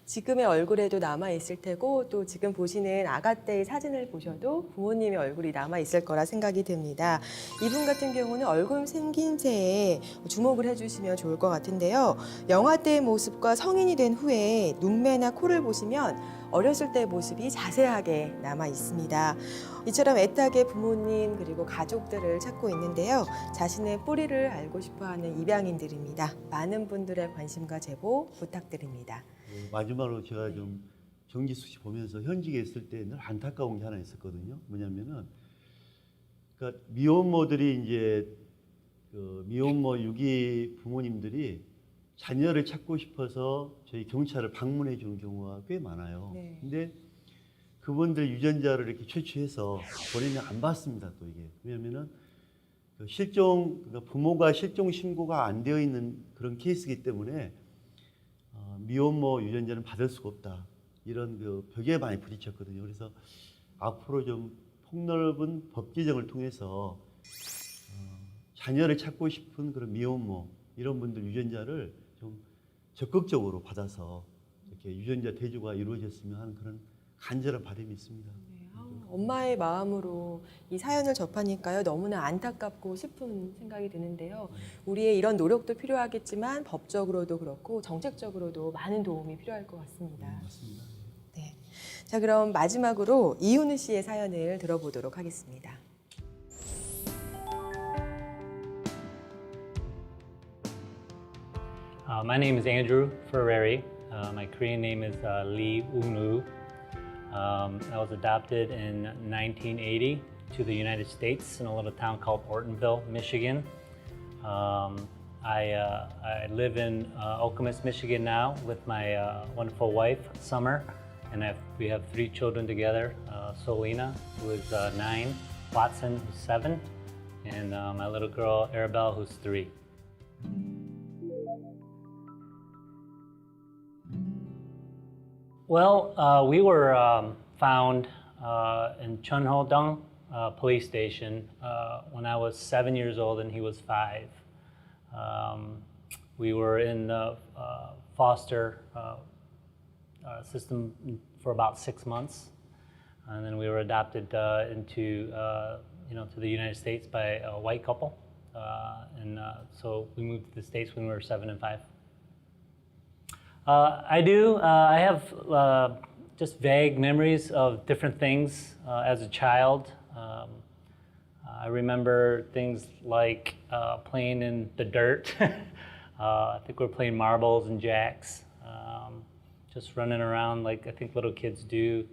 지금의 얼굴에도 남아 있을 테고 또 지금 보시는 아가 때의 사진을 보셔도 부모님의 얼굴이 남아 있을 거라 생각이 듭니다. 이분 같은 경우는 얼굴 생김새에 주목을 해주시면 좋을 것 같은데요. 영아 때의 모습과 성인이 된 후에 눈매나 코를 보시면 어렸을 때의 모습이 자세하게 남아 있습니다. 이처럼 애타게 부모님 그리고 가족들을 찾고 있는데요. 자신의 뿌리를 알고 싶어하는 입양인들입니다. 많은 분들의 관심과 제보 부탁드립니다. 마지막으로 제가 좀 정지숙 씨 보면서 현직에 있을 때 늘 안타까운 게 하나 있었거든요. 뭐냐면은 그러니까 미혼모들이 이제 그 미혼모 유기 부모님들이 자녀를 찾고 싶어서 저희 경찰을 방문해 주는 경우가 꽤 많아요. 네. 근데 그분들 유전자를 이렇게 채취해서 본인이 안 받습니다. 또 이게 왜냐면은 그 그러니까 부모가 실종 신고가 안 되어 있는 그런 케이스이기 때문에 미혼모 유전자는 받을 수가 없다. 이런 그 벽에 많이 부딪혔거든요. 그래서 앞으로 좀 폭넓은 법 개정을 통해서 자녀를 찾고 싶은 그런 미혼모 이런 분들 유전자를 좀 적극적으로 받아서 이렇게 유전자 대조가 이루어졌으면 하는 그런 간절한 바람이 있습니다. 엄마의 마음으로 이 사연을 접하니까요. 너무나 안타깝고 슬픈 생각이 드는데요. 우리의 이런 노력도 필요하겠지만 법적으로도 그렇고 정책적으로도 많은 도움이 필요할 것 같습니다. 맞습니다. 네. 자, 그럼 마지막으로 이윤우 씨의 사연을 들어보도록 하겠습니다. My name is Andrew Ferreri. My Korean name is Lee Unu. I was adopted in 1980 to the United States in a little town called Ortonville, Michigan. I live in Okemos, Michigan now with my wonderful wife, Summer, and we have 3 children together, Solina, who is 9, Watson, who's 7, and my little girl, Arabelle, who's 3. Well, we were found in Chunho-dong police station when I was 7 years old and he was 5. We were in the foster system for about 6 months, and then we were adopted into to the United States by a white couple, and so we moved to the States when we were 7 and 5. I do. I have just vague memories of different things as a child. I remember things like playing in the dirt. I think we were playing marbles and jacks. just running around like I think little kids do.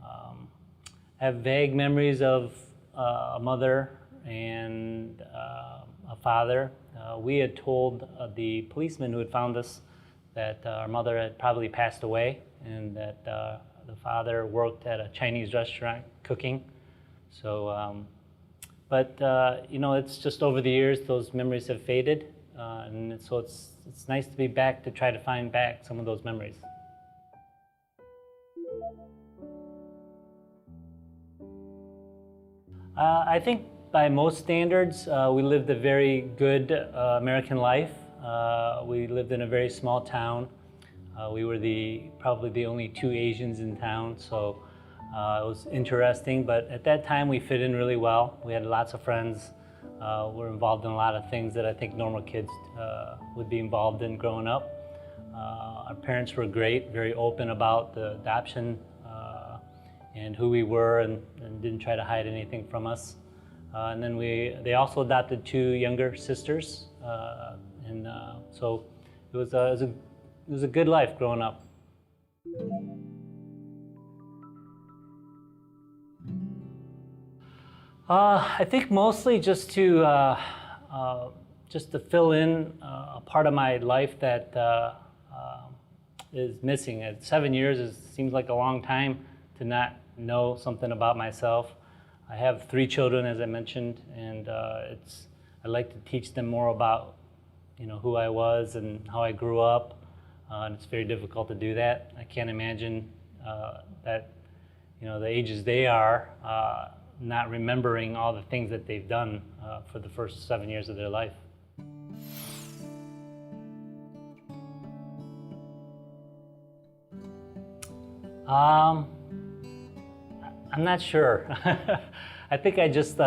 I have vague memories of a mother and a father. We had told the policeman who had found us that our mother had probably passed away and that the father worked at a Chinese restaurant cooking. So, you know, it's just over the years those memories have faded, and so it's nice to be back to try to find back some of those memories. I think by most standards, we lived a very good American life. We lived in a very small town. We were probably the only two Asians in town, so it was interesting. But at that time, we fit in really well. We had lots of friends. We're involved in a lot of things that I think normal kids would be involved in growing up. Our parents were great, very open about the adoption and who we were, and didn't try to hide anything from us. And then they also adopted two younger sisters, and so it was a good life growing up. I think mostly just to fill in a part of my life that is missing. At 7 years, seems like a long time to not know something about myself. I have 3 children, as I mentioned, and I'd like to teach them more about, you know, who I was and how I grew up. And it's very difficult to do that. I can't imagine that, you know, the ages they are, not remembering all the things that they've done for the first 7 years of their life. I'm not sure. I think I just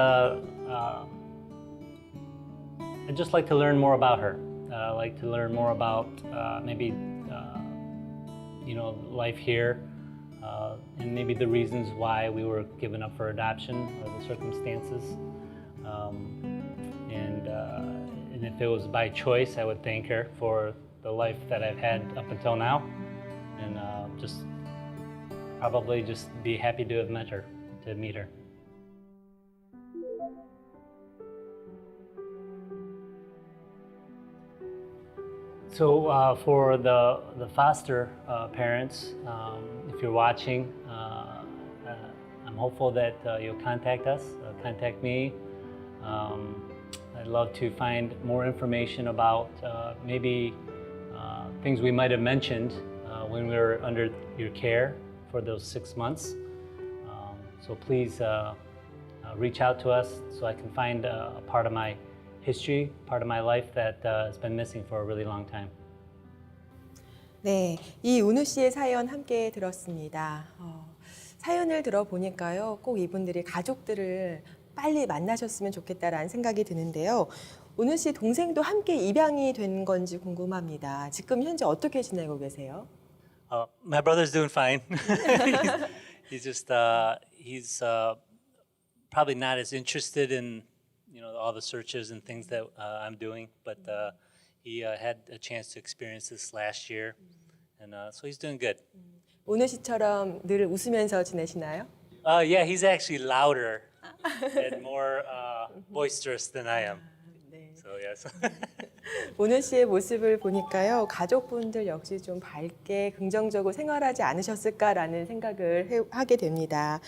like to learn more about her. I like to learn more about maybe you know, life here, and maybe the reasons why we were given up for adoption, or the circumstances. And if it was by choice, I would thank her for the life that I've had up until now, and probably just be happy to have met her, to meet her. So for the foster parents, if you're watching, I'm hopeful that you'll contact us, contact me. I'd love to find more information about maybe things we might have mentioned when we were under your care for those 6 months. So please reach out to us so I can find a part of my history, part of my life that has been missing for a really long time. 네, 이은우 씨의 사연 함께 들었습니다. 사연을 들어보니까요, 꼭 이분들이 가족들을 빨리 만나셨으면 좋겠다라는 생각이 드는데요. 은우 씨 동생도 함께 입양이 된 건지 궁금합니다. 지금 현재 어떻게 지내고 계세요? My brother's doing fine. he's just he's probably not as interested in, you know, all the searches and things that I'm doing, but he had a chance to experience this last year, and so he's doing good. 은우 씨처럼 늘 웃으면서 지내시나요? Yeah, he's actually louder and more boisterous than I am. So yes. 은우 씨의 모습을 보니까요, 가족분들 역시 좀 밝게 긍정적으로 생활하지 않으셨을까라는 생각을 하게 됩니다.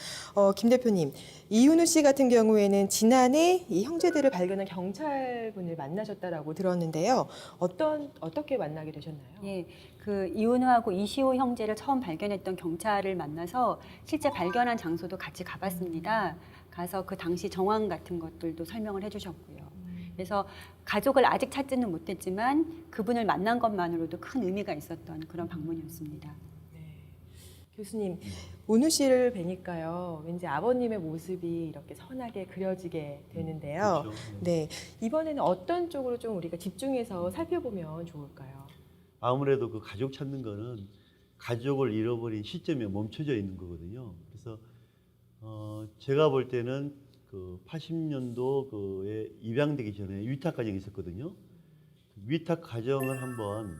김 대표님, 이은우 씨 같은 경우에는 지난해 이 형제들을 발견한 경찰분을 만나셨다라고 들었는데요. 어떻게 만나게 되셨나요? 예, 그 이은우하고 이시호 형제를 처음 발견했던 경찰을 만나서 실제 발견한 장소도 같이 가봤습니다. 가서 그 당시 정황 같은 것들도 설명을 해주셨고요. 그래서 가족을 아직 찾지는 못했지만 그분을 만난 것만으로도 큰 의미가 있었던 그런 방문이었습니다. 교수님, 은우 씨를 뵈니까요, 왠지 아버님의 모습이 이렇게 선하게 그려지게 되는데요. 그렇죠. 네, 이번에는 어떤 쪽으로 좀 우리가 집중해서 살펴보면 좋을까요? 아무래도 그 가족 찾는 거는 가족을 잃어버린 시점에 멈춰져 있는 거거든요. 그래서 제가 볼 때는 그 80년도에 입양되기 전에 위탁 가정이 있었거든요. 위탁 가정을 한번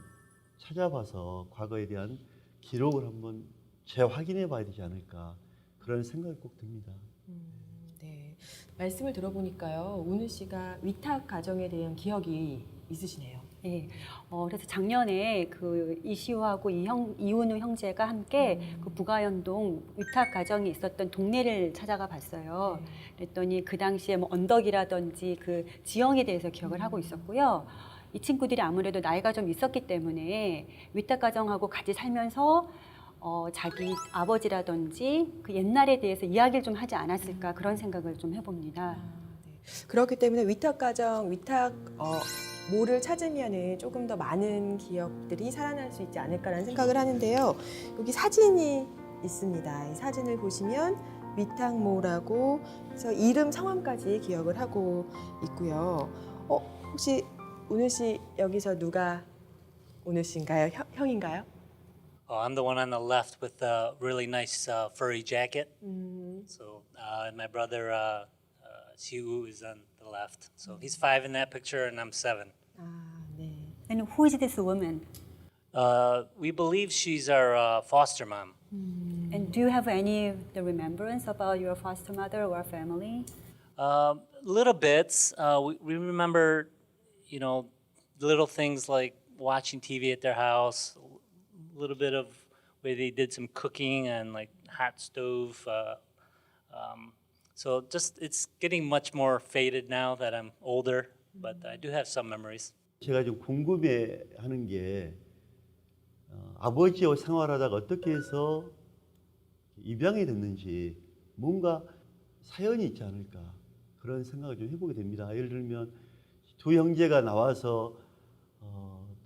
찾아봐서 과거에 대한 기록을 한번 재확인해 봐야 되지 않을까 그런 생각이 꼭 듭니다. 네. 말씀을 들어보니까요. 운우 씨가 위탁 가정에 대한 기억이 있으시네요. 네. 그래서 작년에 그 이시우하고 이훈우 형제가 함께 그 부가연동 위탁 가정이 있었던 동네를 찾아가 봤어요. 그랬더니 그 당시에 뭐 언덕이라든지 그 지형에 대해서 기억을 하고 있었고요. 이 친구들이 아무래도 나이가 좀 있었기 때문에 위탁 가정하고 같이 살면서 자기 아버지라든지 그 옛날에 대해서 이야기를 좀 하지 않았을까 그런 생각을 좀 해봅니다. 그렇기 때문에 위탁 가정, 위탁 모를 찾으면은 조금 더 많은 기억들이 살아날 수 있지 않을까라는 생각을 하는데요. 여기 사진이 있습니다. 이 사진을 보시면 위탁모라고 해서 이름, 성함까지 기억을 하고 있고요. 혹시 운우 씨 여기서 누가 운우 씨인가요? 형인가요? Oh, I'm the one on the left with a really nice furry jacket. So, and my brother Siu is on the left. So he's 5 in that picture, and I'm 7. 네. And who is this woman? We believe she's our foster mom. And do you have any the remembrance about your foster mother or family? Little bits. We remember, you know, little things like watching TV at their house. A little bit of where they did some cooking and like hot stove. So just it's getting much more faded now that I'm older, but I do have some memories. 제가 좀 궁금해하는 게 아버지와 생활하다가 어떻게 해서 입양이 됐는지 뭔가 사연이 있지 않을까 그런 생각을 좀 해보게 됩니다. 예를 들면 두 형제가 나와서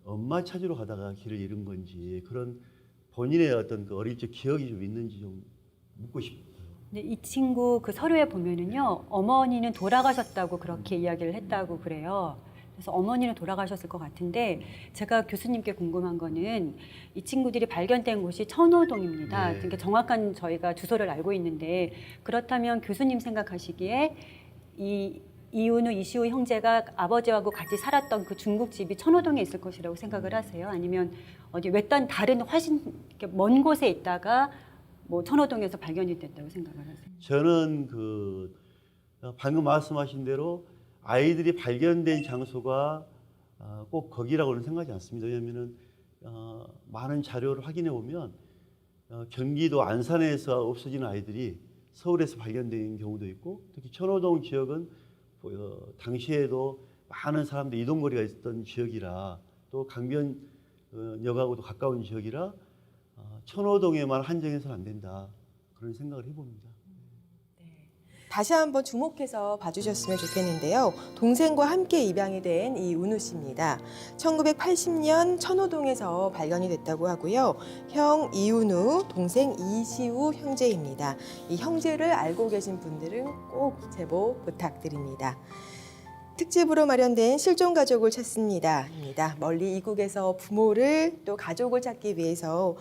엄마 찾으러 가다가 길을 잃은 건지 그런 본인의 어떤 그 어릴 적 기억이 좀 있는지 좀 묻고 싶어요. 네, 이 친구 그 서류에 보면은요, 어머니는 돌아가셨다고 그렇게 이야기를 했다고 그래요. 그래서 어머니는 돌아가셨을 것 같은데 제가 교수님께 궁금한 거는 이 친구들이 발견된 곳이 천호동입니다. 네. 그러니까 정확한 저희가 주소를 알고 있는데 그렇다면 교수님 생각하시기에 이 이훈우, 이시우 형제가 아버지하고 같이 살았던 그 중국집이 천호동에 있을 것이라고 생각을 하세요? 아니면 어디 외딴 다른 훨씬 먼 곳에 있다가 뭐 천호동에서 발견이 됐다고 생각을 하세요? 저는 그 방금 말씀하신 대로 아이들이 발견된 장소가 꼭 거기라고는 생각하지 않습니다. 왜냐하면은 많은 자료를 확인해 보면 경기도 안산에서 없어진 아이들이 서울에서 발견된 경우도 있고 특히 천호동 지역은 당시에도 많은 사람들이 이동거리가 있었던 지역이라 또 강변역하고도 가까운 지역이라 천호동에만 한정해서는 안 된다 그런 생각을 해봅니다. 다시 한번 주목해서 봐주셨으면 좋겠는데요. 동생과 함께 입양이 된 이 운우 씨입니다. 1980년 천호동에서 발견이 됐다고 하고요. 형 이운우, 동생 이시우 형제입니다. 이 형제를 알고 계신 분들은 꼭 제보 부탁드립니다. 특집으로 마련된 실종 가족을 찾습니다. 입니다. 멀리 이국에서 부모를 또 가족을 찾기 위해서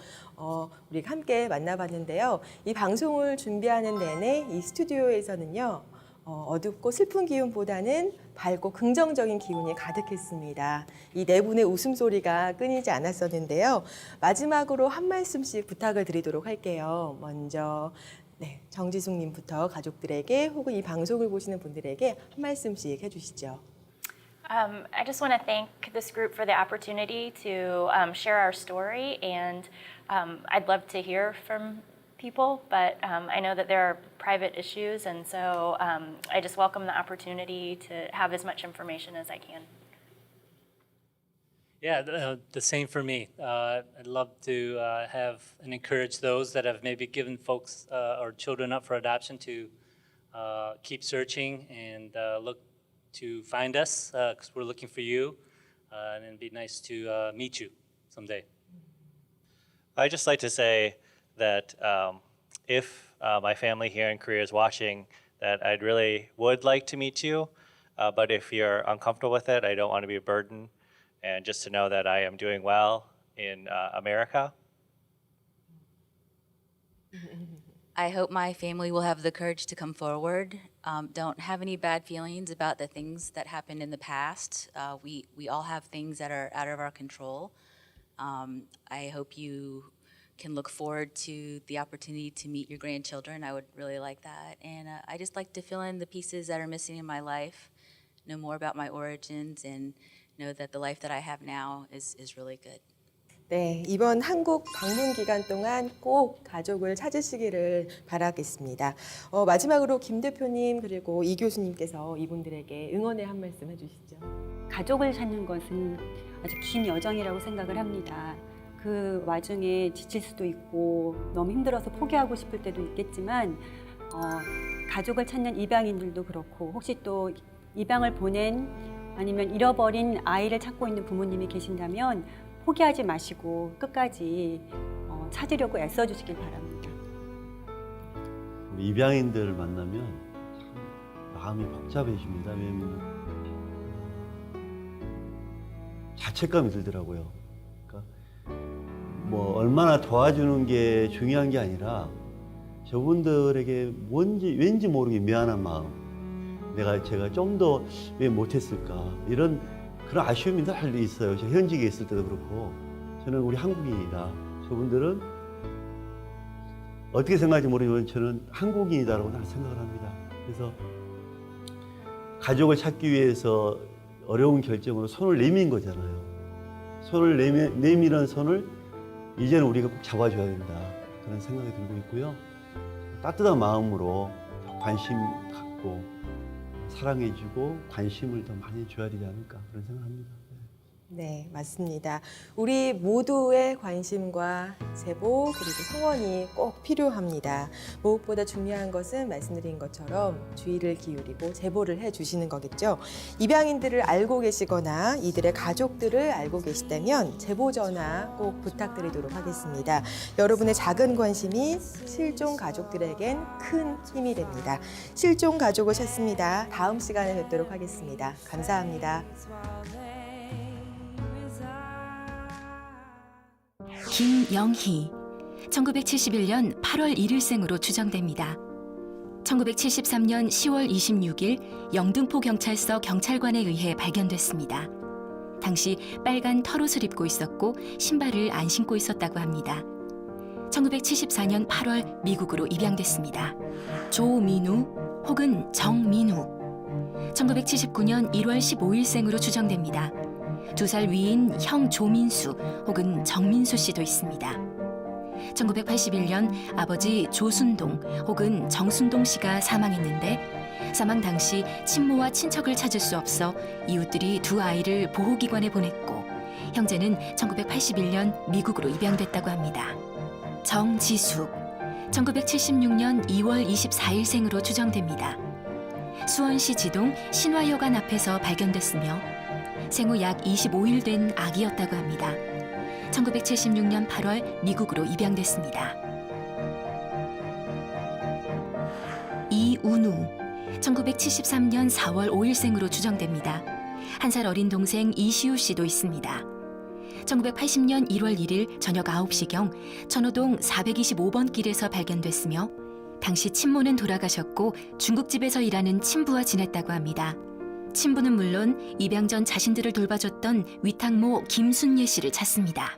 우리가 함께 만나봤는데요. 이 방송을 준비하는 내내 이 스튜디오에서는요. 어둡고 슬픈 기운보다는 밝고 긍정적인 기운이 가득했습니다. 이 네 분의 웃음소리가 끊이지 않았었는데요. 마지막으로 한 말씀씩 부탁을 드리도록 할게요. 먼저 정지숙님부터 가족들에게 혹은 이 방송을 보시는 분들에게 한 말씀씩 해주시죠. I just want to thank this group for the opportunity to share our story, and I'd love to hear from people, but I know that there are private issues, and so I just welcome the opportunity to have as much information as I can. Yeah, the same for me. I'd love to have and encourage those that have maybe given folks or children up for adoption to keep searching and look to find us because we're looking for you, and it'd be nice to meet you someday. I'd just like to say that if my family here in Korea is watching, that I'd really would like to meet you, but if you're uncomfortable with it, I don't want to be a burden. And just to know that I am doing well in America. I hope my family will have the courage to come forward. Don't have any bad feelings about the things that happened in the past. We all have things that are out of our control. I hope you can look forward to the opportunity to meet your grandchildren. I would really like that. And I just like to fill in the pieces that are missing in my life, know more about my origins, and know that the life that I have now is really good. 네, 이번 한국 방문 기간 동안 꼭 가족을 찾으시기를 바라겠습니다. 마지막으로 김 대표님 그리고 이 교수님께서 이분들에게 응원의 한 말씀 해주시죠. 가족을 찾는 것은 아주 긴 여정이라고 생각을 합니다. 그 와중에 지칠 수도 있고 너무 힘들어서 포기하고 싶을 때도 있겠지만 가족을 찾는 입양인들도 그렇고 혹시 또 입양을 보낸 아니면 잃어버린 아이를 찾고 있는 부모님이 계신다면 포기하지 마시고 끝까지 찾으려고 애써주시길 바랍니다. 우리 입양인들을 만나면 참 마음이 복잡해집니다. 왜냐하면 자책감이 들더라고요. 그러니까 뭐 얼마나 도와주는 게 중요한 게 아니라 저분들에게 왠지 모르게 미안한 마음, 제가 좀 더 왜 못했을까 이런 그런 아쉬움이 늘 있어요. 제가 현직에 있을 때도 그렇고 저는 우리 한국인이다. 저분들은 어떻게 생각할지 모르지만 저는 한국인이다라고 늘 생각을 합니다. 그래서 가족을 찾기 위해서 어려운 결정으로 손을 내민 거잖아요. 손을 내미는 손을 이제는 우리가 꼭 잡아줘야 된다. 그런 생각이 들고 있고요. 따뜻한 마음으로 관심 갖고 사랑해주고 관심을 더 많이 줘야 되지 않을까 그런 생각합니다. 네, 맞습니다. 우리 모두의 관심과 제보 그리고 성원이 꼭 필요합니다. 무엇보다 중요한 것은 말씀드린 것처럼 주의를 기울이고 제보를 해주시는 거겠죠. 입양인들을 알고 계시거나 이들의 가족들을 알고 계시다면 제보 전화 꼭 부탁드리도록 하겠습니다. 여러분의 작은 관심이 실종 가족들에겐 큰 힘이 됩니다. 실종 가족을 찾습니다. 다음 시간에 뵙도록 하겠습니다. 감사합니다. 김영희, 1971년 8월 1일생으로 추정됩니다. 1973년 10월 26일 영등포 경찰서 경찰관에 의해 발견됐습니다. 당시 빨간 털옷을 입고 있었고 신발을 안 신고 있었다고 합니다. 1974년 8월 미국으로 입양됐습니다. 조민우 혹은 정민우, 1979년 1월 15일생으로 추정됩니다. 2살 위인 형 조민수 혹은 정민수 씨도 있습니다. 1981년 아버지 조순동 혹은 정순동 씨가 사망했는데 사망 당시 친모와 친척을 찾을 수 없어 이웃들이 두 아이를 보호기관에 보냈고 형제는 1981년 미국으로 입양됐다고 합니다. 정지숙, 1976년 2월 24일생으로 추정됩니다. 수원시 지동 신화여관 앞에서 발견됐으며 생후 약 25일 된 아기였다고 합니다. 1976년 8월 미국으로 입양됐습니다. 이운우, 1973년 4월 5일생으로 추정됩니다. 1살 어린 동생 이시우 씨도 있습니다. 1980년 1월 1일 저녁 9시경 천호동 425번 길에서 발견됐으며 당시 친모는 돌아가셨고 중국집에서 일하는 친부와 지냈다고 합니다. 친부는 물론 입양 전 자신들을 돌봐줬던 위탁모 김순예 씨를 찾습니다.